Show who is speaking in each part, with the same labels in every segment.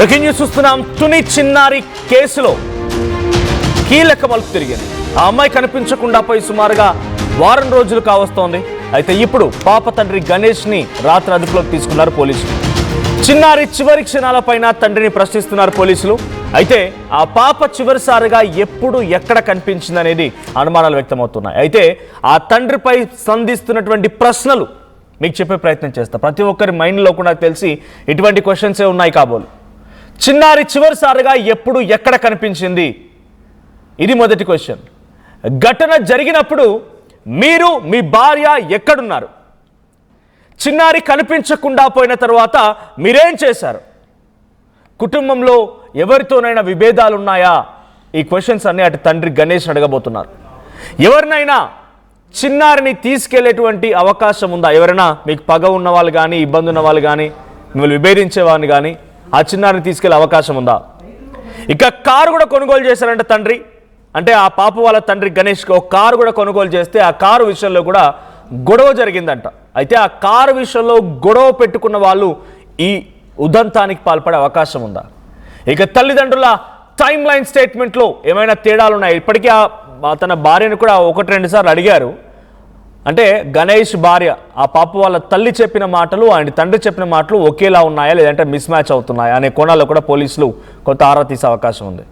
Speaker 1: Breaking news చూస్తున్నాం. తుని చిన్నారి కేసులో కీలక మలుపు తిరిగింది. ఆ అమ్మాయి కనిపించకుండా పోయి సుమారుగా వారం రోజులు కావస్తోంది. అయితే ఇప్పుడు పాప తండ్రి గణేష్ ని రాత్రి అదుపులోకి తీసుకున్నారు పోలీసులు. చిన్నారి చివరి క్షణాలపైన తండ్రిని ప్రశ్నిస్తున్నారు పోలీసులు. అయితే ఆ పాప చివరిసారిగా ఎప్పుడు ఎక్కడ కనిపించిందనేది అనుమానాలు వ్యక్తమవుతున్నాయి. అయితే ఆ తండ్రిపై సంధిస్తున్నటువంటి ప్రశ్నలు మీకు చెప్పే ప్రయత్నం చేస్తా. ప్రతి ఒక్కరి మైండ్లో కూడా తెలిసి ఇటువంటి క్వశ్చన్సే ఉన్నాయి కాబోలు. చిన్నారి చివరిసారిగా ఎప్పుడు ఎక్కడ కనిపించింది, ఇది మొదటి క్వశ్చన్. ఘటన జరిగినప్పుడు మీరు మీ భార్య ఎక్కడున్నారు? చిన్నారి కనిపించకుండా పోయిన తర్వాత మీరేం చేశారు? కుటుంబంలో ఎవరితోనైనా విభేదాలు ఉన్నాయా? ఈ క్వశ్చన్స్ అన్ని అటు తండ్రి గణేష్ అడగబోతున్నారు. ఎవరినైనా చిన్నారిని తీసుకెళ్లేటువంటి అవకాశం ఉందా? ఎవరైనా మీకు పగ ఉన్న వాళ్ళు కానీ, ఇబ్బంది ఉన్న వాళ్ళు కానీ, మిమ్మల్ని విభేదించేవాడిని కానీ ఆ చిన్నారిని తీసుకెళ్లే అవకాశం ఉందా? ఇక కారు కూడా కొనుగోలు చేశారంట తండ్రి. అంటే ఆ పాప వాళ్ళ తండ్రి గణేష్కి ఒక కారు కూడా కొనుగోలు చేస్తే ఆ కారు విషయంలో కూడా గొడవ జరిగిందంట. అయితే ఆ కారు విషయంలో గొడవ పెట్టుకున్న వాళ్ళు ఈ ఉదంతానికి పాల్పడే అవకాశం ఉందా? ఇక తల్లిదండ్రుల టైమ్ లైన్ స్టేట్మెంట్లో ఏమైనా తేడాలు ఉన్నాయి? ఇప్పటికీ తన భార్యను కూడా 1-2 సార్లు అడిగారు. అంటే గణేష్ భార్య ఆ పాప వాళ్ళ తల్లి చెప్పిన మాటలు ఆయన తండ్రి చెప్పిన మాటలు ఒకేలా ఉన్నాయా లేదంటే మిస్ మ్యాచ్ అవుతున్నాయా అనే కోణాల్లో కూడా పోలీసులు కొంత ఆరా తీసే అవకాశం ఉంది.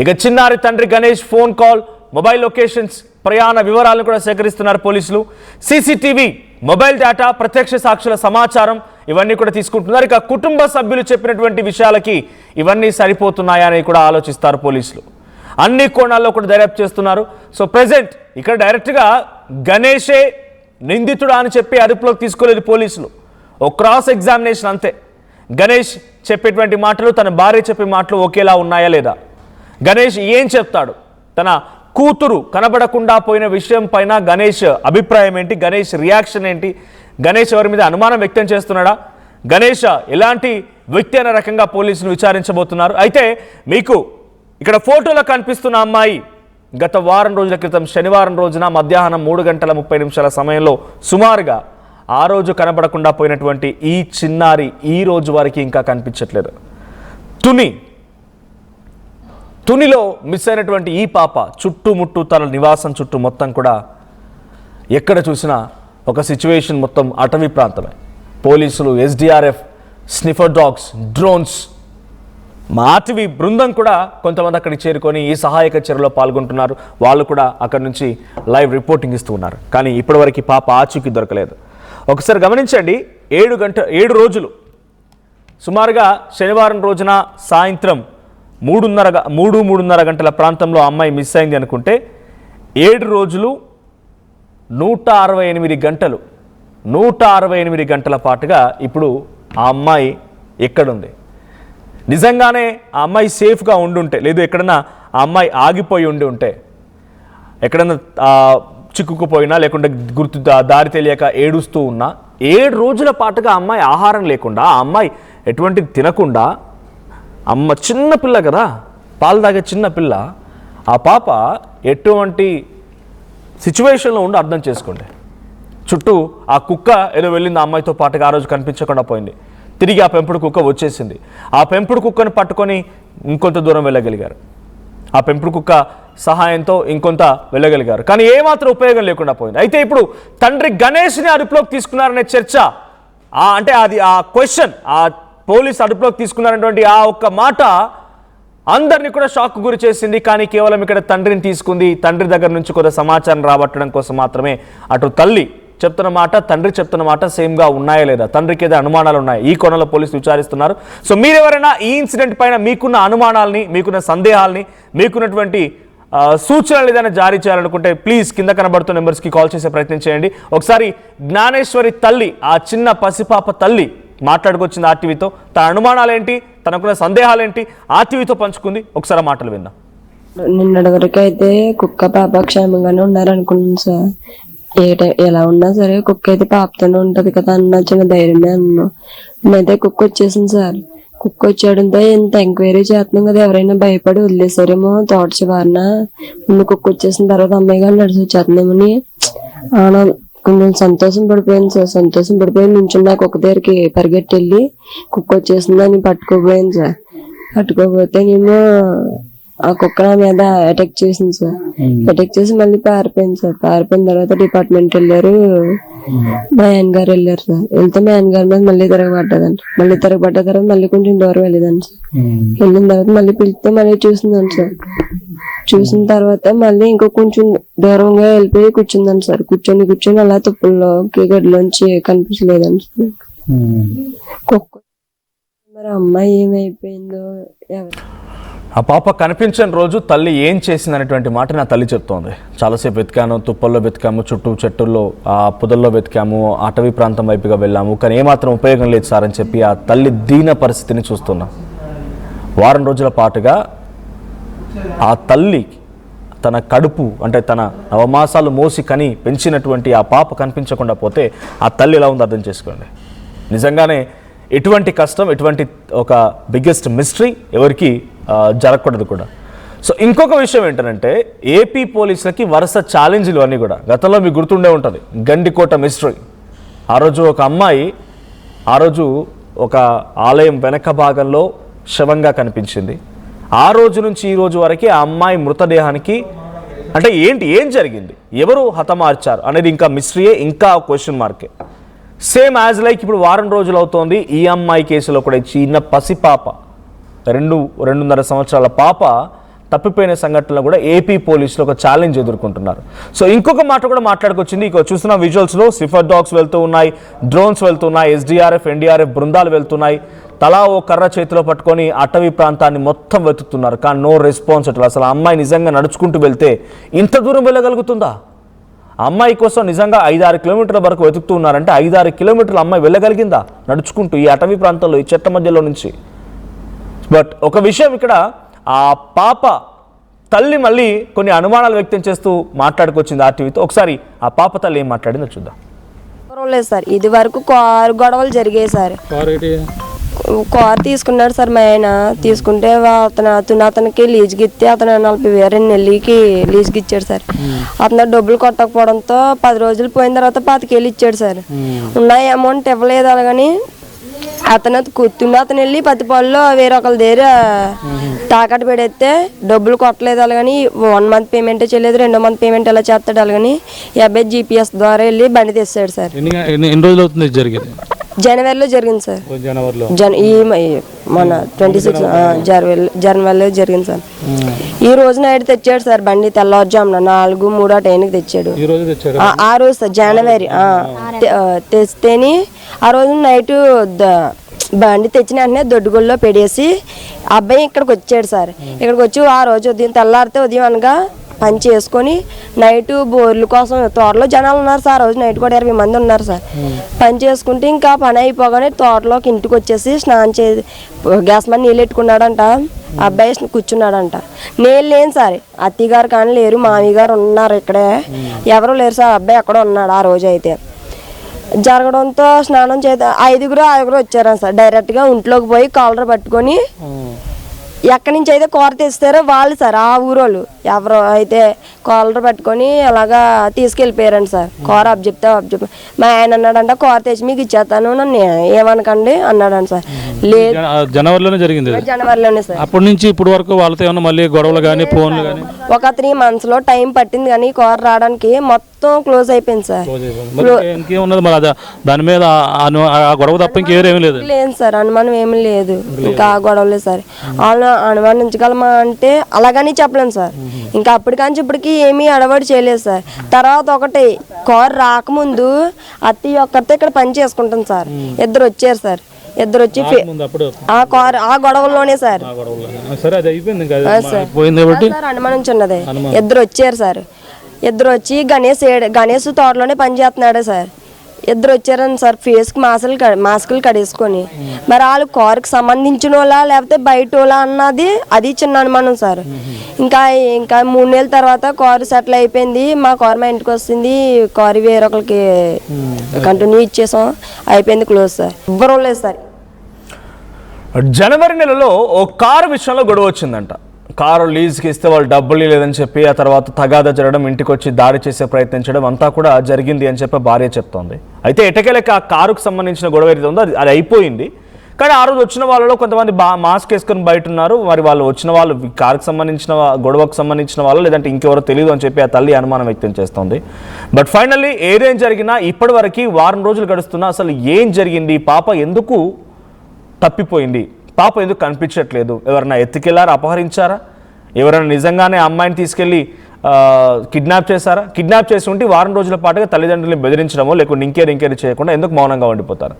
Speaker 1: ఇక చిన్నారి తండ్రి Ganesh phone call, mobile locations, ప్రయాణ వివరాలను కూడా సేకరిస్తున్నారు పోలీసులు. సీసీటీవీ, మొబైల్ డేటా, ప్రత్యక్ష సాక్షుల సమాచారం ఇవన్నీ కూడా తీసుకుంటున్నారు. ఇక కుటుంబ సభ్యులు చెప్పినటువంటి విషయాలకి ఇవన్నీ సరిపోతున్నాయా అని కూడా ఆలోచిస్తారు పోలీసులు. అన్ని కోణాల్లో కూడా దర్యాప్తు చేస్తున్నారు. సో ప్రెజెంట్ ఇక్కడ డైరెక్ట్గా గణేషే నిందితుడా అని చెప్పి అదుపులోకి తీసుకోలేదు పోలీసులు. ఓ క్రాస్ ఎగ్జామినేషన్ అంతే. గణేష్ చెప్పేటువంటి మాటలు తన భార్య చెప్పే మాటలు ఒకేలా ఉన్నాయా లేదా? గణేష్ ఏం చెప్తాడు? తన కూతురు కనబడకుండా పోయిన విషయం పైన గణేష్ అభిప్రాయం ఏంటి? గణేష్ రియాక్షన్ ఏంటి? గణేష్ ఎవరి మీద అనుమానం వ్యక్తం చేస్తున్నాడా? గణేష్ ఎలాంటి వ్యక్తి అనే రకంగా పోలీసులు విచారించబోతున్నారు. అయితే మీకు ఇక్కడ ఫోటోలో కనిపిస్తున్న అమ్మాయి గత వారం రోజుల క్రితం శనివారం రోజున మధ్యాహ్నం 3:30 సమయంలో సుమారుగా ఆ రోజు కనబడకుండా పోయినటువంటి ఈ చిన్నారి ఈ రోజు వరకు ఇంకా కనిపించట్లేదు. తునిలో మిస్ అయినటువంటి ఈ పాప చుట్టుముట్టు తన నివాసం చుట్టూ మొత్తం కూడా ఎక్కడ చూసినా ఒక సిచ్యువేషన్, మొత్తం అటవీ ప్రాంతమే. పోలీసులు, ఎస్డిఆర్ఎఫ్, స్నిఫర్ డాగ్స్, డ్రోన్స్, అటవీ బృందం కూడా కొంతమంది అక్కడికి చేరుకొని ఈ సహాయక చర్యలో పాల్గొంటున్నారు. వాళ్ళు కూడా అక్కడి నుంచి లైవ్ రిపోర్టింగ్ ఇస్తూ ఉన్నారు. కానీ ఇప్పటివరకు పాప ఆచూకీ దొరకలేదు. ఒకసారి గమనించండి, 7 రోజులు సుమారుగా శనివారం రోజున సాయంత్రం 3:30 గంటల ప్రాంతంలో అమ్మాయి మిస్ అయింది అనుకుంటే 7 రోజులు 168 గంటల పాటుగా ఇప్పుడు ఆ అమ్మాయి ఎక్కడుంది? నిజంగానే ఆ అమ్మాయి సేఫ్గా ఉండుంటే, లేదు ఎక్కడన్నా ఆ అమ్మాయి ఆగిపోయి ఉంటే, ఎక్కడన్నా చిక్కుకుపోయినా లేకుంటే దారి తెలియక ఏడుస్తూ ఉన్నా 7 రోజుల పాటుగా అమ్మాయి ఆహారం లేకుండా, ఆ అమ్మాయి ఎటువంటి తినకుండా, అమ్మ చిన్న పిల్ల కదా, పాలు తాగే చిన్న పిల్ల, ఆ పాప ఎటువంటి సిచ్యువేషన్లో ఉండి అర్థం చేసుకోండి. చుట్టూ ఆ కుక్క ఏదో వెళ్ళింది ఆ అమ్మాయితో పాటుగా, ఆ రోజు కనిపించకుండా పోయింది. తిరిగి ఆ పెంపుడు కుక్క వచ్చేసింది. ఆ పెంపుడు కుక్కను పట్టుకొని ఇంకొంత దూరం వెళ్ళగలిగారు. ఆ పెంపుడు కుక్క సహాయంతో ఇంకొంత వెళ్ళగలిగారు. కానీ ఏమాత్రం ఉపయోగం లేకుండా పోయింది. అయితే ఇప్పుడు తండ్రి గణేష్ని అదుపులోకి తీసుకున్నారనే చర్చ, అంటే అది ఆ క్వశ్చన్, ఆ పోలీసు అదుపులోకి తీసుకున్నారనేటువంటి ఆ ఒక్క మాట అందరినీ కూడా షాక్ గురి చేసింది. కానీ కేవలం ఇక్కడ తండ్రిని తీసుకుంది. తండ్రి దగ్గర నుంచి కొంత సమాచారం రాబట్టడం కోసం మాత్రమే. అటు తల్లి చెప్తున్న మాట, తండ్రి చెప్తున్న మాట సేమ్గా ఉన్నాయా లేదా, తండ్రికి ఏదో అనుమానాలు ఉన్నాయి, ఈ కోణంలో పోలీసులు విచారిస్తున్నారు. సో మీరెవరైనా ఈ ఇన్సిడెంట్ పైన మీకున్న అనుమానాలని, మీకున్న సందేహాలని, మీకున్నటువంటి సూచనలు ఏదైనా జారీ చేయాలనుకుంటే ప్లీజ్ కింద కనబడుతున్న నెంబర్స్కి కాల్ చేసే ప్రయత్నం చేయండి. ఒకసారి జ్ఞానేశ్వరి తల్లి, ఆ చిన్న పసిపాప తల్లి మాట్లాడుకొచ్చింది ఆర్టీవీతో. తన అనుమానాలు ఏంటి, తనకున్న సందేహాలు ఏంటి ఆర్టీవీతో పంచుకుంది. ఒకసారి మాటలు విందాం.
Speaker 2: నిన్నటి వరకు అయితే కుక్క పాప క్షేమంగానే ఉన్నారనుకున్నాను సార్. ఎలా ఉన్నా సరే కుక్క అయితే పాపతోనే ఉంటది కదా అన్న చిన్న ధైర్యమే అన్నా. నేనైతే కుక్క వచ్చేసింది సార్. కుక్క వచ్చేయడంతో ఇంత ఎంక్వైరీ చేస్తున్నాం కదా, ఎవరైనా భయపడి వదిలేసారేమో తోట చివరన. ముందు కుక్క వచ్చేసిన తర్వాత అమ్మాయి గారు నడిచి వచ్చేస్తున్నామని కొంచెం సంతోషం పడిపోయింది సార్. సంతోషం పడిపోయి నుంచి నాకు ఒక దగ్గరికి పరిగెట్టి వెళ్ళి కుక్క వచ్చేసిందని పట్టుకోపోయాను సార్. పట్టుకోపోతేనేమో ఆ కుక్క నా మీద అటాక్ చేసింది సార్. అటాక్ చేసి మళ్ళీ పారిపోయింది సార్. పారిపోయిన తర్వాత డిపార్ట్మెంట్ వెళ్ళారు, మా ఆయన గారు వెళ్ళారు సార్. వెళ్తే మా ఆయన గారి మీద మళ్ళీ తిరగబడ్డదండి. మళ్ళీ తిరగబడ్డ తర్వాత మళ్ళీ కొంచెం దూరం వెళ్ళేదండి సార్. వెళ్ళిన తర్వాత మళ్ళీ పిలిస్తే మళ్ళీ చూసిందండి సార్. చూసిన తర్వాత మళ్ళీ ఇంకో కొంచెం దూరంగా వెళ్ళిపోయి కూర్చుందండి సార్. కూర్చొని అలా తుప్పుల్లోకి గడిలోంచి కనిపించలేదండి సార్. కుక్క మరి అమ్మాయి ఏమైపోయిందో ఎవరు.
Speaker 1: ఆ పాప కనిపించని రోజు తల్లి ఏం చేసింది అనేటువంటి మాట నా తల్లి చెప్తోంది. చాలాసేపు వెతికాను, తుప్పల్లో వెతికాము, చుట్టూ చెట్టుల్లో ఆ పొదల్లో వెతికాము, అటవీ ప్రాంతం వైపుగా వెళ్ళాము, కానీ ఏమాత్రం ఉపయోగం లేదు సార్ అని చెప్పి ఆ తల్లి దీన పరిస్థితిని చూస్తున్నాం. వారం రోజుల పాటుగా ఆ తల్లి తన కడుపు అంటే తన నవమాసాలు మోసి కని పెంచినటువంటి ఆ పాప కనిపించకుండా పోతే ఆ తల్లి ఎలా ఉందో అర్థం చేసుకోండి. నిజంగానే ఎటువంటి కష్టం, ఎటువంటి ఒక బిగ్గెస్ట్ మిస్టరీ ఎవరికి జరగకూడదు కూడా. సో ఇంకొక విషయం ఏంటంటే ఏపీ పోలీసులకి వరుస ఛాలెంజ్లు అన్నీ కూడా గతంలో మీకు గుర్తుండే ఉంటుంది. గండికోట మిస్టరీ. ఆ రోజు ఒక అమ్మాయి ఒక ఆలయం వెనక భాగంలో శవంగా కనిపించింది. ఆ రోజు నుంచి ఈ రోజు వరకు ఆ అమ్మాయి మృతదేహానికి అంటే ఏం జరిగింది, ఎవరు హతమార్చారు అనేది ఇంకా మిస్టరీయే, ఇంకా క్వశ్చన్ మార్కే. సేమ్ యాజ్ లైక్ ఇప్పుడు వారం రోజులు అవుతోంది ఈ అమ్మాయి కేసులో కూడా చిన్న పసిపాప 2.5 సంవత్సరాల పాప తప్పిపోయిన సంఘటనలో కూడా ఏపీ పోలీసులు ఒక ఛాలెంజ్ ఎదుర్కొంటున్నారు. సో ఇంకొక మాట కూడా మాట్లాడుకొచ్చింది. ఇక చూస్తున్న విజువల్స్లో స్నిఫర్ డాగ్స్ వెళ్తూ ఉన్నాయి, డ్రోన్స్ వెళ్తున్నాయి, ఎస్డీఆర్ఎఫ్ ఎన్డీఆర్ఎఫ్ బృందాలు వెళ్తున్నాయి. తలా ఓ కర్ర చేతిలో పట్టుకొని అటవీ ప్రాంతాన్ని మొత్తం వెతుకుతున్నారు. కానీ నో రెస్పాన్స్ అట్లా. అసలు ఆ అమ్మాయి నిజంగా నడుచుకుంటూ వెళ్తే ఇంత దూరం వెళ్ళగలుగుతుందా? అమ్మాయి కోసం నిజంగా 5-6 కిలోమీటర్ల వరకు వెతుకుతూ ఉన్నారంటే 5-6 కిలోమీటర్లు అమ్మాయి వెళ్ళగలిగిందా నడుచుకుంటూ ఈ అటవీ ప్రాంతంలో, ఈ చెట్ల మధ్యలో నుంచి? బట్ ఒక విషయం ఇక్కడ, ఆ పాప తల్లి మళ్ళీ కొన్ని అనుమానాలు వ్యక్తం చేస్తూ మాట్లాడుకొచ్చింది ఆర్టీవీతో. ఒకసారి ఆ పాప తల్లి ఏం మాట్లాడిందో చూద్దాం.
Speaker 2: లేదు సార్, ఇది వరకు కారు గొడవలు జరిగాయి సార్. కారు తీసుకున్నాడు సార్ మా ఆయన. తీసుకుంటే అతనికి లీజుకి ఇస్తే అతను 40,000 నెలకి లీజుకి ఇచ్చాడు సార్. అతను డబ్బులు కొట్టకపోవడంతో 10 రోజులు పోయిన తర్వాత 25,000 ఇచ్చాడు సార్. ఉన్న అమౌంట్ ఇవ్వలేదు. అలాగని అతను వెళ్ళి పత్తిపాల్లో వేరొకరి దగ్గర తాకట్టు పెడితే డబ్బులు కొట్టలేదు. అలాగని 1 మంత్ పేమెంట్ చేయలేదు, 2వ మంత్ పేమెంట్ ఎలా చేస్తాడు. అలాగని 50 జీపీఎస్ ద్వారా వెళ్ళి బండి తెచ్చాడు సార్.
Speaker 3: ఎన్ని రోజులు అవుతుంది జరిగింది?
Speaker 2: జనవరిలో జరిగింది సార్. మన 26 జనవరిలో జరిగింది సార్. ఈ రోజు నైట్ తెచ్చాడు సార్ బండి. తెల్లవారుజామున 4:03 ఆ టైంకి తెచ్చాడు. ఆ రోజు సార్ జనవరి తెస్తేని ఆ రోజు నైట్ బండి తెచ్చిన వెంటనే దొడ్డుగొల్లో పెడేసి అబ్బాయి ఇక్కడికి వచ్చాడు సార్. ఇక్కడికి వచ్చి ఆ రోజు ఉదయం తెల్లారితే ఉదయం అనగా పని చేసుకొని నైట్ బోర్ల కోసం తోటలో జనాలు ఉన్నారు సార్. ఆ రోజు నైట్ కూడా 20 మంది ఉన్నారు సార్. పని చేసుకుంటే ఇంకా పని అయిపోగానే తోటలోకి ఇంటికి వచ్చేసి స్నానం చేసి గ్యాస్ మీద నీళ్ళు పెట్టుకున్నాడంట. అబ్బాయి కూర్చున్నాడంట. నేను లేను సార్, అత్తయ్య గారు కానీ లేరు, మామయ్య గారు ఉన్నారు ఇక్కడే, ఎవరు లేరు సార్. అబ్బాయి అక్కడ ఉన్నాడు. ఆ రోజు అయితే జరగడంతో స్నానం చేత 5గురు వచ్చారు సార్. డైరెక్ట్గా ఇంట్లోకి పోయి కాలర్ పట్టుకొని ఎక్కడి నుంచి అయితే కూర తెస్తారో వాళ్ళు సార్, ఆ ఊరోళ్ళు ఎవరో అయితే కాలర్ పట్టుకొని అలాగా తీసుకెళ్ళిపోయారండి సార్. కూర అబ్జెప్తే మా ఆయన అన్నాడంట కూర తెచ్చి మీకు ఇచ్చేస్తాను, నన్ను ఏమనకండి అన్నాడంట సార్. లేదు,
Speaker 3: జనవరిలోనే జరిగింది.
Speaker 2: జనవరిలోనే సార్.
Speaker 3: అప్పటి నుంచి ఇప్పుడు వరకు వాళ్ళతో ఏమన్నా మళ్ళీ గొడవలు కానీ ఫోన్లు కానీ?
Speaker 2: ఒక 3 months టైం పట్టింది కానీ కూర రావడానికి మొత్తం క్లోజ్ అయిపోయింది సార్.
Speaker 3: ఇంకేమున్నది మరి దాని మీద ఆ గొడవ తప్ప ఇంకేమీ లేదు?
Speaker 2: లేదు సార్, అనుమానం ఏమీ లేదు. ఇంకా గొడవలేదు సార్. వాళ్ళు అనుమానించగలమా అంటే అలాగని చెప్పలేను సార్. ఇంకా అప్పటికాంచి ఇప్పటికి ఏమీ అడవాడు చేయలేదు సార్. తర్వాత ఒకటి కారు రాకముందు అత్తయ్య ఒక్కరితో ఇక్కడ పని చేసుకుంటాం సార్. ఇద్దరు వచ్చారు సార్. ఇద్దరు వచ్చి ఆ కారు ఆ గొడవల్లోనే సార్ అనుమానించున్నది. ఇద్దరు వచ్చారు సార్. ఇద్దరు వచ్చి గణేష్ తోటలోనే పని చేస్తున్నాడు సార్. ఇద్దరు వచ్చారని సార్. ఫేస్కి మాస్కులు కడేసుకొని. మరి వాళ్ళు కారుకి సంబంధించిన వాళ్ళ లేకపోతే బయట వాళ్ళ అన్నది అది చిన్న అనుమానం సార్. ఇంకా 3 నెలల తర్వాత కారు సెటిల్ అయిపోయింది. మా కారు మా ఇంటికి వస్తుంది. కారు వేరొకరికి కంటిన్యూ ఇచ్చేసాం, అయిపోయింది, క్లోజ్ సార్. ఎవ్వరూ లేదు సార్.
Speaker 1: జనవరి నెలలో ఓ కారు విషయంలో గొడవ వచ్చిందంట. కారు లీజ్కి ఇస్తే వాళ్ళు డబ్బులు లేదని చెప్పి ఆ తర్వాత తగాదా జరగడం, ఇంటికి వచ్చి దాడి చేసే ప్రయత్నించడం అంతా కూడా జరిగింది అని చెప్పి భార్య చెప్తోంది. అయితే ఎటకెలక ఆ కారుకు సంబంధించిన గొడవ ఏదైతే ఉందో అది అయిపోయింది. కానీ ఆ రోజు వచ్చిన వాళ్ళలో కొంతమంది మాస్క్ వేసుకొని బయట ఉన్నారు. మరి వాళ్ళు వచ్చిన వాళ్ళు కారుకు సంబంధించిన గొడవకు సంబంధించిన వాళ్ళు లేదంటే ఇంకెవరో తెలియదు అని చెప్పి ఆ తల్లి అనుమానం వ్యక్తం చేస్తోంది. బట్ ఫైనల్లీ ఏదేం జరిగినా ఇప్పటి వరకు వారం రోజులు గడుస్తున్నా అసలు ఏం జరిగింది, పాప ఎందుకు తప్పిపోయింది, పాప ఎందుకు కనిపించట్లేదు, ఎవరైనా ఎత్తుకెళ్లారా, అపహరించారా, ఎవరైనా నిజంగానే అమ్మాయిని తీసుకెళ్ళి కిడ్నాప్ చేశారా? కిడ్నాప్ చేసి ఉంటే వారం రోజుల పాటుగా తల్లిదండ్రులను బెదిరించడమో లేకుంటే ఇంకేరి చేయకుండా ఎందుకు మౌనంగా ఉండిపోతారు?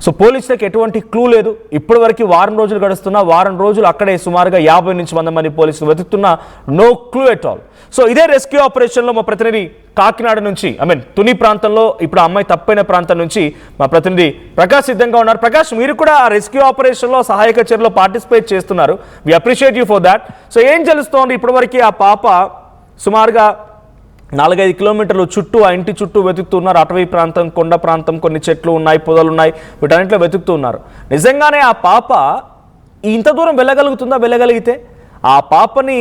Speaker 1: సో పోలీసులకు ఎటువంటి క్లూ లేదు. ఇప్పటి వరకు వారం రోజులు గడుస్తున్నా వారం రోజులు అక్కడే సుమారుగా 50 నుంచి 100 మంది పోలీసులు వెతుకుతున్నా no clue at all. So ఇదే రెస్క్యూ ఆపరేషన్లో మా ప్రతినిధి కాకినాడ నుంచి తుని ప్రాంతంలో ఇప్పుడు అమ్మాయి తప్పైన ప్రాంతం నుంచి మా ప్రతినిధి ప్రకాష్ సిద్ధంగా ఉన్నారు. ప్రకాష్, మీరు కూడా ఆ రెస్క్యూ ఆపరేషన్లో సహాయక చర్యలో పార్టిసిపేట్ చేస్తున్నారు. We appreciate you for that. So ఏం తెలుస్తోంది ఇప్పటివరకు? ఆ పాప సుమారుగా 4-5 కిలోమీటర్లు చుట్టూ ఆ ఇంటి చుట్టూ వెతుకుతున్నారు. అటవీ ప్రాంతం, కొండ ప్రాంతం, కొన్ని చెట్లు ఉన్నాయి, పొదలు ఉన్నాయి, వీటన్నింటిలో వెతుకుతున్నారు. నిజంగానే ఆ పాప ఇంత దూరం వెళ్ళగలుగుతుందా? వెళ్ళగలిగితే ఆ పాపని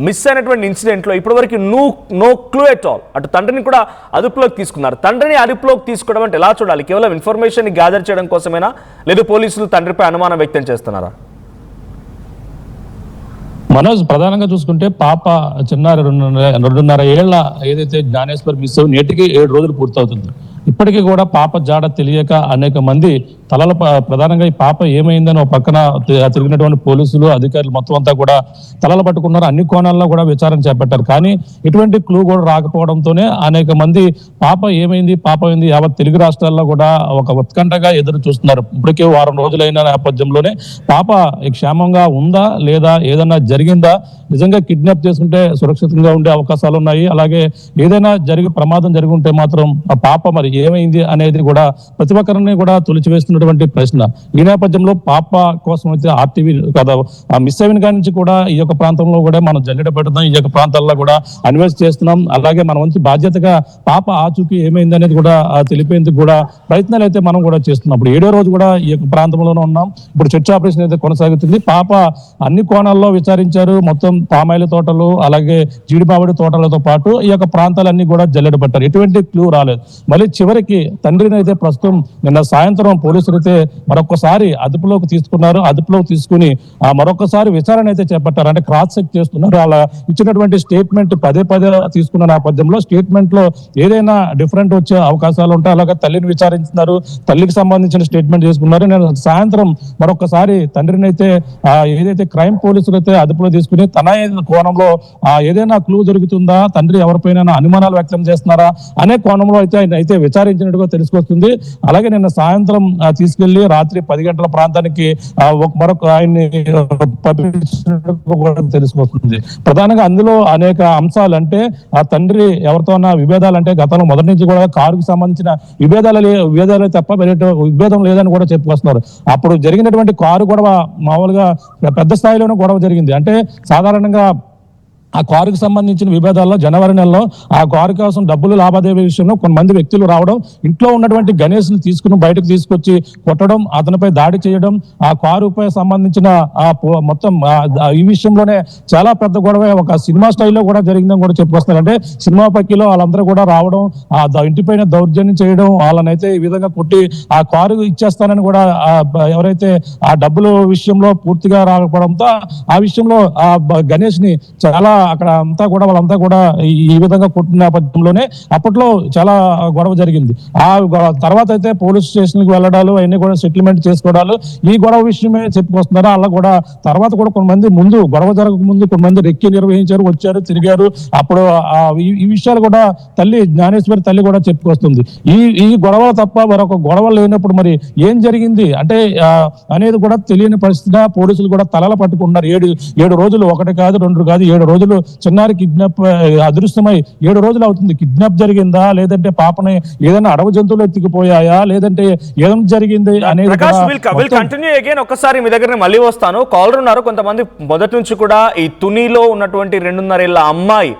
Speaker 1: మిస్ అయినటువంటి ఇన్సిడెంట్లో ఇప్పటివరకు నో క్లూ ఎట్ ఆల్. అటు తండ్రిని కూడా అదుపులోకి తీసుకున్నారు. తండ్రిని అదుపులోకి తీసుకోవడం అంటే ఎలా చూడాలి? కేవలం ఇన్ఫర్మేషన్ గ్యాదర్ చేయడం కోసమేనా, లేదు పోలీసులు తండ్రిపై అనుమానం వ్యక్తం చేస్తున్నారా?
Speaker 3: మనోజ్, ప్రధానంగా చూసుకుంటే పాప చిన్నారి 2.5 ఏళ్ల ఏదైతే జ్ఞానేశ్వర్ మిస్ నేటికి 7 రోజులు పూర్తవుతుంది. ఇప్పటికీ కూడా పాప జాడ తెలియక అనేక మంది తలల ప్రధానంగా ఈ పాప ఏమైందని ఒక పక్కన తిరిగినటువంటి పోలీసులు అధికారులు మొత్తం అంతా కూడా తలలు పట్టుకున్నారు. అన్ని కోణాల్లో కూడా విచారణ చేపట్టారు. కానీ ఎటువంటి క్లూ కూడా రాకపోవడంతోనే అనేక మంది పాప ఏమైంది యావత్ తెలుగు రాష్ట్రాల్లో కూడా ఒక ఉత్కంఠగా ఎదురు చూస్తున్నారు. ఇప్పటికే వారం రోజులైన నేపథ్యంలోనే పాప క్షేమంగా ఉందా లేదా, ఏదైనా జరిగిందా, నిజంగా కిడ్నాప్ చేసుకుంటే సురక్షితంగా ఉండే అవకాశాలు ఉన్నాయి, అలాగే ఏదైనా ప్రమాదం జరిగి ఉంటే మాత్రం ఆ పాప మరి ఏమైంది అనేది కూడా ప్రతి ఒక్కరిని కూడా తొలిచివేస్తున్నటువంటి ప్రశ్న. ఈ నేపథ్యంలో పాప కోసం అయితే ఆర్టీవీ కదా మిస్ అయిన కాడి నుంచి కూడా ఈ యొక్క ప్రాంతంలో కూడా మనం జల్లెడ పెడుతున్నాం, ఈ యొక్క ప్రాంతాల్లో కూడా అన్వేషణ చేస్తున్నాం. అలాగే మన వంతు బాధ్యతగా పాప ఆచూకీ ఏమైంది అనేది కూడా తెలిపేందుకు కూడా ప్రయత్నాలు అయితే మనం కూడా చేస్తున్నాం. ఇప్పుడు 7వ రోజు కూడా ఈ యొక్క ప్రాంతంలోనే ఉన్నాం. ఇప్పుడు చర్చ ఆపరేషన్ అయితే కొనసాగుతుంది. పాప అన్ని కోణాల్లో విచారించారు. మొత్తం పామాయిల తోటలు, అలాగే జీడిమామిడి తోటలతో పాటు ఈ యొక్క ప్రాంతాలన్నీ కూడా జల్లెడ పట్టారు. ఎటువంటి క్లూ రాలేదు. మళ్ళీ చివరికి తండ్రిని అయితే ప్రస్తుతం నిన్న సాయంత్రం పోలీసులు అయితే మరొకసారి అదుపులోకి తీసుకున్నారు. అదుపులోకి తీసుకుని మరొకసారి విచారణ అయితే చేపట్టారు. అంటే క్రాస్ చెక్ చేస్తున్నారు. అలా ఇచ్చినటువంటి స్టేట్మెంట్ పదే తీసుకున్న నేపథ్యంలో స్టేట్మెంట్ లో ఏదైనా డిఫరెంట్ వచ్చే అవకాశాలు ఉంటాయి. అలాగే తల్లిని విచారించున్నారు, తల్లికి సంబంధించిన స్టేట్మెంట్ తీసుకున్నారు. నేను సాయంత్రం మరొకసారి తండ్రిని అయితే ఏదైతే క్రైమ్ పోలీసులు అయితే అదుపులో తీసుకుని తన కోణంలో ఏదైనా క్లూ దొరుకుతుందా, తండ్రి ఎవరిపైన అనుమానాలు వ్యక్తం చేస్తున్నారా అనే కోణంలో అయితే విచారించినట్టుగా తెలుసుకొస్తుంది. అలాగే నిన్న సాయంత్రం తీసుకెళ్లి రాత్రి 10 గంటల ప్రాంతానికి మరొక ఆయన్ని కూడా తెలుసుకొస్తుంది. ప్రధానంగా అందులో అనేక అంశాలు, అంటే ఆ తండ్రి ఎవరితో విభేదాలు, అంటే గతంలో మొదటి నుంచి కూడా కారుకు సంబంధించిన విభేదాలే తప్ప విభేదం లేదని కూడా చెప్పుకొస్తున్నారు. అప్పుడు జరిగినటువంటి కారు గొడవ మామూలుగా పెద్ద స్థాయిలోనే గొడవ జరిగింది. అంటే సాధారణంగా ఆ కారుకు సంబంధించిన విభేదాల్లో జనవరి నెలలో ఆ కారు కోసం డబ్బులు లావాదేవీ విషయంలో కొంతమంది వ్యక్తులు రావడం, ఇంట్లో ఉన్నటువంటి గణేష్ ని తీసుకుని బయటకు తీసుకొచ్చి కొట్టడం, అతనిపై దాడి చేయడం, ఆ కారుపై సంబంధించిన మొత్తం ఈ విషయంలోనే చాలా పెద్ద గొడవ ఒక సినిమా స్టైల్లో కూడా జరిగిందని కూడా చెప్పుకొస్తున్నారు. అంటే సినిమా పక్కిలో వాళ్ళందరూ కూడా రావడం, ఆ ఇంటిపైన దౌర్జన్యం చేయడం, వాళ్ళనైతే ఈ విధంగా కొట్టి ఆ కారు ఇచ్చేస్తానని కూడా ఎవరైతే ఆ డబ్బుల విషయంలో పూర్తిగా రాకపోవడంతో ఆ విషయంలో ఆ గణేష్ ని చాలా అక్కడ అంతా కూడా వాళ్ళంతా కూడా ఈ విధంగా కొట్టిన నేపథ్యంలోనే అప్పట్లో చాలా గొడవ జరిగింది. ఆ తర్వాత అయితే పోలీస్ స్టేషన్ కి వెళ్ళడాలు, అవన్నీ కూడా సెటిల్మెంట్ చేసుకోవడాలు, ఈ గొడవ విషయమే చెప్పుకొస్తున్నారు. అలా కూడా తర్వాత కూడా కొంతమంది ముందు గొడవ జరగక ముందు కొంతమంది రెక్కి నిర్వహించారు, వచ్చారు, తిరిగారు. అప్పుడు ఈ విషయాలు కూడా తల్లి జ్ఞానేశ్వరి తల్లి కూడా చెప్పుకొస్తుంది. ఈ గొడవ తప్ప మరొక గొడవ లేనప్పుడు మరి ఏం జరిగింది అంటే అనేది కూడా తెలియని పరిస్థితిగా పోలీసులు కూడా తలల పట్టుకున్నారు. 7 రోజులు, 1 కాదు 2 కాదు 7 రోజులు చిన్నారి కిడ్నాప్ అదృశ్యమై 7 రోజులు అవుతుంది. కిడ్నాప్ జరిగిందా, లేదంటే పాపని ఏదైనా అడవి జంతువులు ఎత్తుకుపోయాయా, లేదంటే ఏదైనా జరిగింది అనేది
Speaker 1: ఒక్కసారి మీ దగ్గర మళ్ళీ వస్తాను. కాలర్ ఉన్నారు కొంతమంది. మొదటి నుంచి కూడా ఈ తునిలో ఉన్నటువంటి 2.5 ఏళ్ల అమ్మాయి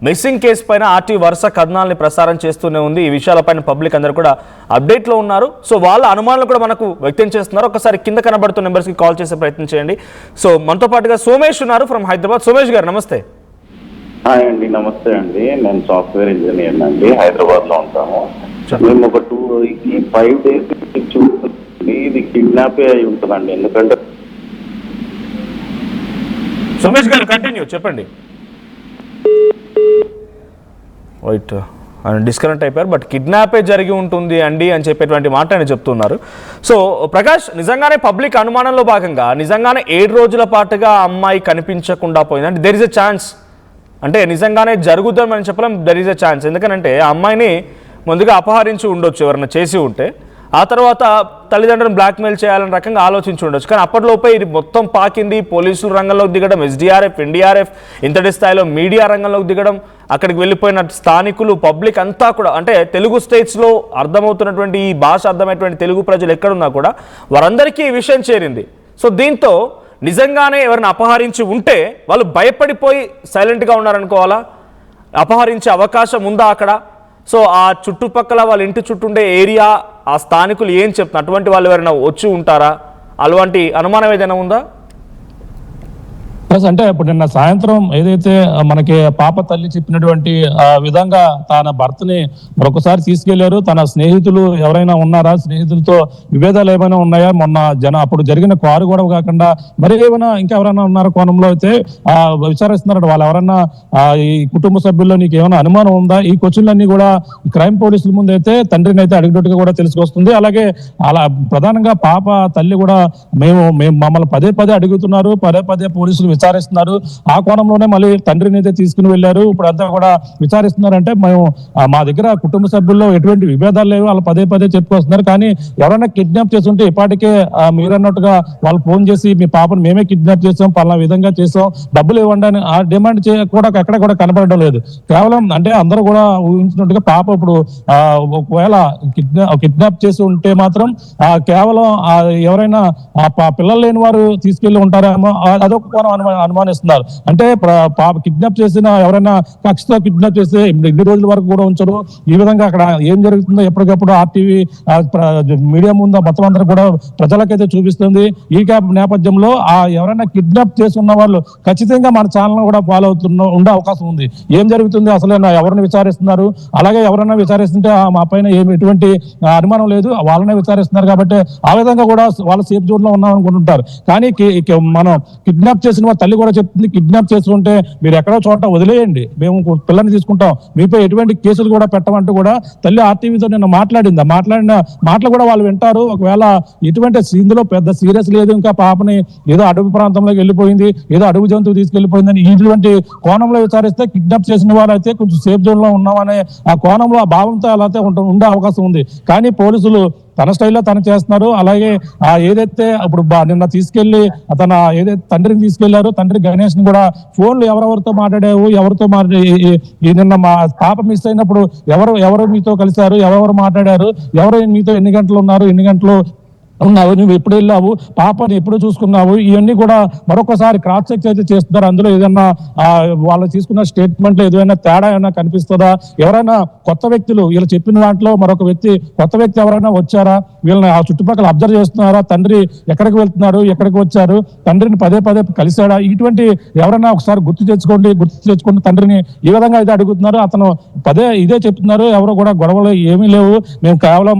Speaker 1: మిస్సింగ్ కేసు పైన ఆర్టీ వరుస కథనాలని ప్రసారం చేస్తూనే ఉంది. ఈ విషయాలపైన పబ్లిక్ అందరూ కూడా అప్డేట్లో ఉన్నారు. సో వాళ్ళ అనుమానాలు కూడా మనకు వ్యక్తం చేస్తున్నారు. ఒకసారి కింద కనబడుతున్న నెంబర్స్కి కాల్ చేసే ప్రయత్నం చేయండి. సో మనతో పాటుగా సోమేష్ ఉన్నారు ఫ్రమ్ హైదరాబాద్. సోమేష్ గారు నమస్తే.
Speaker 4: హాయ్ అండి, నమస్తే అండి. నేను సాఫ్ట్వేర్ ఇంజనీర్ అండి, హైదరాబాద్ లో ఉంటాము. మేము ఒక 5 days చూస్తున్నాం ఇది కిడ్నాపే అయి ఉంటుందండి. ఎందుకంటే
Speaker 1: సోమేష్ గారు కంటిన్యూ చెప్పండి. రైట్, ఆయన డిస్కనెక్ట్ అయిపోయారు. బట్ కిడ్నాపే జరిగి ఉంటుంది అండి అని చెప్పేటువంటి మాట ఆయన చెప్తున్నారు. సో ప్రకాష్, నిజంగానే పబ్లిక్ అనుమానంలో భాగంగా నిజంగానే 7 రోజుల పాటుగా అమ్మాయి కనిపించకుండా పోయింది అంటే దెర్ ఇస్ ఎ ఛాన్స్, అంటే నిజంగానే జరుగుద్దని మనం చెప్పలేం. దెర్ ఇస్ ఎ ఛాన్స్, ఎందుకంటే ఆ అమ్మాయిని ముందుగా అపహరించి ఉండొచ్చు ఎవరైనా చేసి ఉంటే, ఆ తర్వాత తల్లిదండ్రులను బ్లాక్మెయిల్ చేయాలని రకంగా ఆలోచించి ఉండొచ్చు. కానీ అప్పటిలోపే ఇది మొత్తం పాకింది, పోలీసులు రంగంలోకి దిగడం, ఎస్డీఆర్ఎఫ్, ఎన్డీఆర్ఎఫ్ ఇంతటి స్థాయిలో మీడియా రంగంలోకి దిగడం, అక్కడికి వెళ్ళిపోయిన స్థానికులు, పబ్లిక్ అంతా కూడా, అంటే తెలుగు స్టేట్స్లో అర్థమవుతున్నటువంటి ఈ భాష అర్థమైనటువంటి తెలుగు ప్రజలు ఎక్కడున్నా కూడా వారందరికీ ఈ విషయం చేరింది. సో దీంతో నిజంగానే ఎవరిని అపహరించి ఉంటే వాళ్ళు భయపడిపోయి సైలెంట్గా ఉన్నారనుకోవాలా? అపహరించే అవకాశం ఉందా అక్కడ? సో ఆ చుట్టుపక్కల వాళ్ళ ఇంటి చుట్టూ ఉండే ఏరియా, ఆ స్థానికులు ఏం చెప్తున్నారు? అటువంటి వాళ్ళు ఎవరైనా వచ్చి ఉంటారా? అలాంటి అనుమానం ఏదైనా ఉందా?
Speaker 3: అంటే ఇప్పుడు నిన్న సాయంత్రం ఏదైతే మనకి పాప తల్లి చెప్పినటువంటి విధంగా తన భర్తని మరొకసారి తీసుకెళ్లారు. తన స్నేహితులు ఎవరైనా ఉన్నారా, స్నేహితులతో విభేదాలు ఏమైనా ఉన్నాయా, మొన్న అప్పుడు జరిగిన కారు గొడవ కాకుండా మరి ఏమైనా ఇంకా ఎవరైనా ఉన్నారా కోణంలో అయితే విచారిస్తున్నారు. వాళ్ళు ఎవరన్నా ఈ కుటుంబ సభ్యుల్లో నీకు ఏమైనా అనుమానం ఉందా? ఈ క్వశ్చన్లన్నీ కూడా క్రైమ్ పోలీసుల ముందు అయితే తండ్రిని అయితే అడిగినట్టుగా కూడా తెలుసుకొస్తుంది. అలాగే అలా ప్రధానంగా పాప తల్లి కూడా మమ్మల్ని పదే అడుగుతున్నారు, పదే పోలీసులు విచారిస్తున్నారు. ఆ కోణంలోనే మళ్ళీ తండ్రిని అయితే తీసుకుని వెళ్ళారు. ఇప్పుడు అంతా కూడా విచారిస్తున్నారంటే మేము మా దగ్గర కుటుంబ సభ్యుల్లో ఎటువంటి విభేదాలు లేవు, వాళ్ళు పదే చెప్పుకొస్తున్నారు. కానీ ఎవరైనా కిడ్నాప్ చేస్తుంటే ఇప్పటికే మీరన్నట్టుగా వాళ్ళు ఫోన్ చేసి మీ పాపను మేమే కిడ్నాప్ చేసాం, పలానా విధంగా చేసాం, డబ్బులు ఇవ్వండి అని ఆ డిమాండ్ కూడా ఎక్కడ కూడా కనపడడం లేదు. కేవలం అంటే అందరూ కూడా ఊహించినట్టుగా పాప ఇప్పుడు ఒకవేళ కిడ్నాప్ చేసి ఉంటే మాత్రం కేవలం ఎవరైనా పిల్లలు లేని వారు తీసుకెళ్లి ఉంటారేమో, అదొక కోణం అనుమానిస్తున్నారు. అంటే పాప కిడ్నాప్ చేసిన ఎవరైనా కక్షతో కిడ్నాప్ చేస్తే ఎన్ని రోజుల వరకు కూడా ఉంచరు. ఈ విధంగా అక్కడ ఏం జరుగుతుందో ఎప్పటికప్పుడు ఆర్టీవీ మీడియా ముందు మొత్తం అందరూ కూడా ప్రజలకైతే చూపిస్తుంది. ఈ నేపథ్యంలో ఎవరైనా కిడ్నాప్ చేసి ఉన్న వాళ్ళు ఖచ్చితంగా మన ఛానల్ కూడా ఫాలో ఉండే అవకాశం ఉంది. ఏం జరుగుతుంది అసలు, ఎవరిని విచారిస్తున్నారు, అలాగే ఎవరైనా విచారిస్తుంటే మా పైన ఎటువంటి అనుమానం లేదు, వాళ్ళనే విచారిస్తున్నారు కాబట్టి ఆ విధంగా కూడా వాళ్ళు సేఫ్ జోన్ లో ఉన్నాం అనుకుంటుంటారు. కానీ మనం కిడ్నాప్ చేసిన తల్లి కూడా చెప్తుంది, కిడ్నాప్ చేస్తుంటే మీరు ఎక్కడో చోట వదిలేయండి, మేము పిల్లల్ని తీసుకుంటాం, మీపై ఎటువంటి కేసులు కూడా పెట్టమంటూ కూడా తల్లి ఆర్టీవీతో నిన్న మాట్లాడిన మాటలు కూడా వాళ్ళు వింటారు. ఒకవేళ ఎటువంటి ఇందులో పెద్ద సీరియస్ లేదు, ఇంకా పాపని ఏదో అడవి ప్రాంతంలోకి వెళ్ళిపోయింది, ఏదో అడవి జంతువు తీసుకెళ్లిపోయిందని ఇటువంటి కోణంలో విచారిస్తే కిడ్నాప్ చేసిన వాళ్ళైతే కొంచెం సేఫ్ జోన్ లో ఉన్నామనే ఆ కోణంలో ఆ భావంతో అలా అయితే ఉండే అవకాశం ఉంది. కానీ పోలీసులు తన స్టైల్లో తను చేస్తున్నారు. అలాగే ఏదైతే ఇప్పుడు నిన్న తీసుకెళ్లి ఏదైతే తండ్రిని తీసుకెళ్లారో, తండ్రి గణేష్ ని కూడా ఫోన్లు ఎవరెవరితో మాట్లాడావు, ఎవరితో నిన్న మా పాప మిస్ అయినప్పుడు ఎవరు మీతో కలిశారు, ఎవరెవరు మాట్లాడారు, ఎవరు మీతో ఎన్ని గంటలు ఉన్నారు, ఎన్ని గంటలు ఉన్నావు, నువ్వు ఎప్పుడు వెళ్ళావు, పాపని ఎప్పుడు చూసుకున్నావు, ఇవన్నీ కూడా మరొకసారి క్రాస్ చెక్ అయితే చేస్తున్నారు. అందులో ఏదైనా వాళ్ళు తీసుకున్న స్టేట్మెంట్ లో ఏదైనా తేడా ఏమైనా కనిపిస్తుందా, ఎవరైనా కొత్త వ్యక్తులు వీళ్ళు చెప్పిన దాంట్లో మరొక కొత్త వ్యక్తి ఎవరైనా వచ్చారా, వీళ్ళని ఆ చుట్టుపక్కల అబ్జర్వ్ చేస్తున్నారా, తండ్రి ఎక్కడికి వెళ్తున్నారు, ఎక్కడికి వచ్చారు, తండ్రిని పదే కలిశాడా, ఇటువంటి ఎవరైనా ఒకసారి గుర్తు తెచ్చుకోండి తండ్రిని ఈ విధంగా అయితే అడుగుతున్నారు. అతను ఇదే చెప్తున్నారు, ఎవరు కూడా గొడవలు ఏమీ లేవు, మేము కేవలం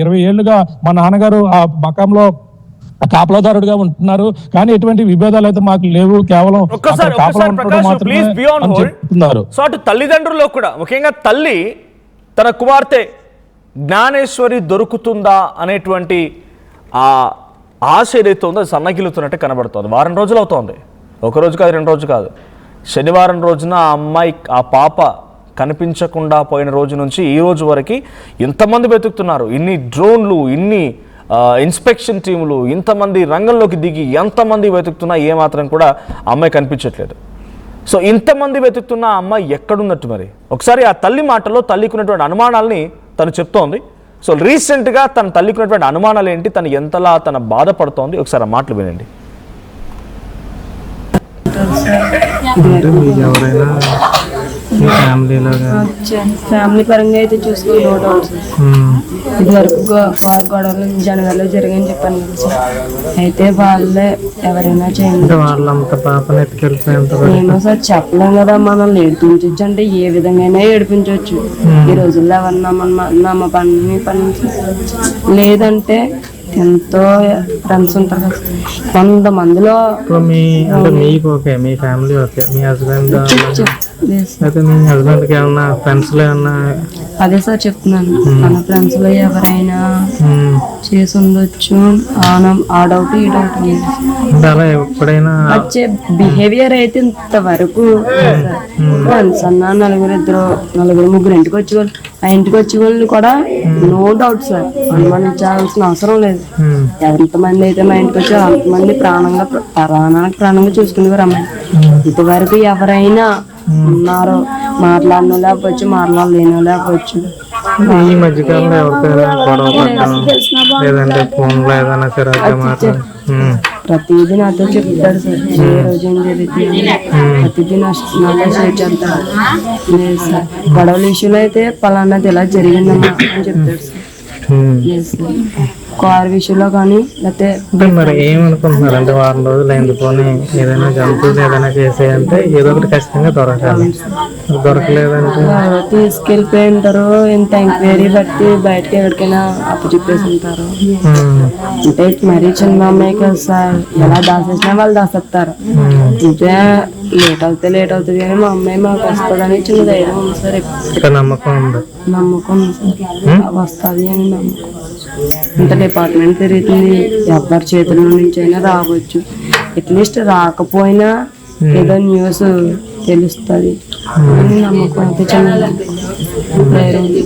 Speaker 3: 20 ఏళ్లుగా మా నాన్నగారు ఆ మకంలో కాపలాదారుడుగా ఉంటున్నారు, కానీ ఎటువంటి విభేదాలు అయితే మాకు లేవు, కేవలం చెప్తున్నారు.
Speaker 1: సో అటు తల్లిదండ్రుల్లో కూడా ముఖ్యంగా తల్లి తన కుమార్తె జ్ఞానేశ్వరి దొరుకుతుందా అనేటువంటి ఆ ఆశ ఏదైతే ఉందో అది సన్నగిలుతున్నట్టే కనబడుతుంది. వారం రోజులు అవుతోంది, ఒక రోజు కాదు, 2 రోజులు కాదు. శనివారం రోజున ఆ పాప కనిపించకుండా పోయిన రోజు నుంచి ఈ రోజు వరకు ఎంతమంది వెతుకుతున్నారు, ఇన్ని డ్రోన్లు, ఇన్ని ఇన్స్పెక్షన్ టీములు, ఇంతమంది రంగంలోకి దిగి ఎంతమంది వెతుకుతున్నా ఏమాత్రం కూడా అమ్మాయి కనిపించట్లేదు. సో ఇంతమంది వెతుకుతున్న అమ్మాయి ఎక్కడున్నట్టు? మరి ఒకసారి ఆ తల్లి మాటలో తల్లికున్నటువంటి అనుమానాలని తను చెప్తోంది. సో రీసెంట్గా తన తల్లికున్నటువంటి అనుమానాలు ఏంటి, తను ఎంతలా తన బాధపడుతోంది, ఒకసారి ఆ మాటలు వినండి.
Speaker 2: ఫ్యామిలీ పరంగా అయితే చూసుకుని ఇది వరకు గొడవలు జనవరిలో జరిగాయని చెప్పాను కదా సార్. అయితే వాళ్ళే ఎవరైనా చేయండి,
Speaker 5: వాళ్ళంత పాపను ఎత్తుకెళ్ళిపోయేంత
Speaker 2: ఏమో సార్ చెప్పలేం కదా. మనల్ని ఏడిపించవచ్చు అంటే ఏ విధంగా ఏడిపించవచ్చు. ఈ రోజుల్లో ఎవరన్నా మన పని లేదంటే ఎంతో ఫ్రెండ్స్ ఉంటారు కదా సార్. కొంతమందిలో
Speaker 5: ఇప్పుడు అంటే మీకు ఓకే, మీ ఫ్యామిలీ ఓకే, మీ హస్బెండ్
Speaker 2: లేదు సార్.
Speaker 5: అయితే మీ హస్బెండ్కి ఏమన్నా ఫ్రెండ్స్లో ఏమన్నా
Speaker 2: అదే సార్ చెప్తున్నాను, మన ఫ్రెండ్స్ లో ఎవరైనా చేసి ఉండొచ్చు. ఆ డౌట్ ఈ డౌట్ ఉంది.
Speaker 5: అంటే అలా ఎప్పుడైనా
Speaker 2: వచ్చే బిహేవియర్ అయితే ఇంతవరకు ఫ్రెండ్స్ అన్న నలుగురు ముగ్గురు ఇంటికి వచ్చేవాళ్ళు, ఆ ఇంటికి వచ్చే వాళ్ళు కూడా నో డౌట్ సార్, అనుమానించాల్సిన అవసరం లేదు. ఎంతమంది అయితే మా ఇంటికి వచ్చారో అంతమంది ప్రాణంగా చూసుకునేవారు అమ్మాయి. ఇంతవరకు ఎవరైనా ఉన్నారో, మాట్లాడిన లేకపోవచ్చు, మాట్లాడలేనో లేకపోవచ్చు.
Speaker 5: ఈ మధ్యకాలంలో ఎవరికైనా గొడవ పడ్డం లేదంటే ఫోన్లో ఏదైనా సరిగ్గా మాట్లాడి
Speaker 2: ప్రతిదీ నాతో చెప్తాడు సార్. ఏ రోజు ఏం జరుగుతుంది ప్రతిదీ నాతో షేర్ చేస్తాడు. లేదు సార్, గొడవల విషయంలో అయితే పలానాది ఇలా జరిగిందమ్మా అని చెప్తాడు సార్. లేదు సార్, కార్ విషయంలో కానీ లేకపోతే
Speaker 5: అంటే మరి ఏమనుకుంటున్నారు అంటే వారం రోజులు ఎందుకొని ఏదైనా జంతువులు ఏదైనా చేసేయంటే ఏదో ఒకటి ఖచ్చితంగా దొరకాలి. దొరకలేదంటే
Speaker 2: తీసుకెళ్ళిపోయి ఉంటారు. ఇంత ఎంక్వైరీ బట్టి బయటకి ఎవరికైనా అప్పు చెప్పేసి ఉంటారు. అంటే మరీ చిన్న అమ్మాయి కదా సార్, ఎలా దాచేసినా వాళ్ళు దాచేస్తారు. అంటే లేట్ అవుతుంది కానీ మా అమ్మాయి మాకు వస్తుందని చిన్న ధైర్యం ఉంది సార్.
Speaker 5: ఇక్కడ నమ్మకం ఉంది,
Speaker 2: నమ్మకం సార్ వస్తుంది అని నమ్మకం. ఇంత డిపార్ట్మెంట్ తిరుగుతుంది, ఎవరి చేతుల నుంచి అయినా రావచ్చు. అట్లీస్ట్ రాకపోయినా ఏదో న్యూస్ తెలుస్తుంది అని నమ్మకం అయితే చిన్న ధైర్యం ఉంది.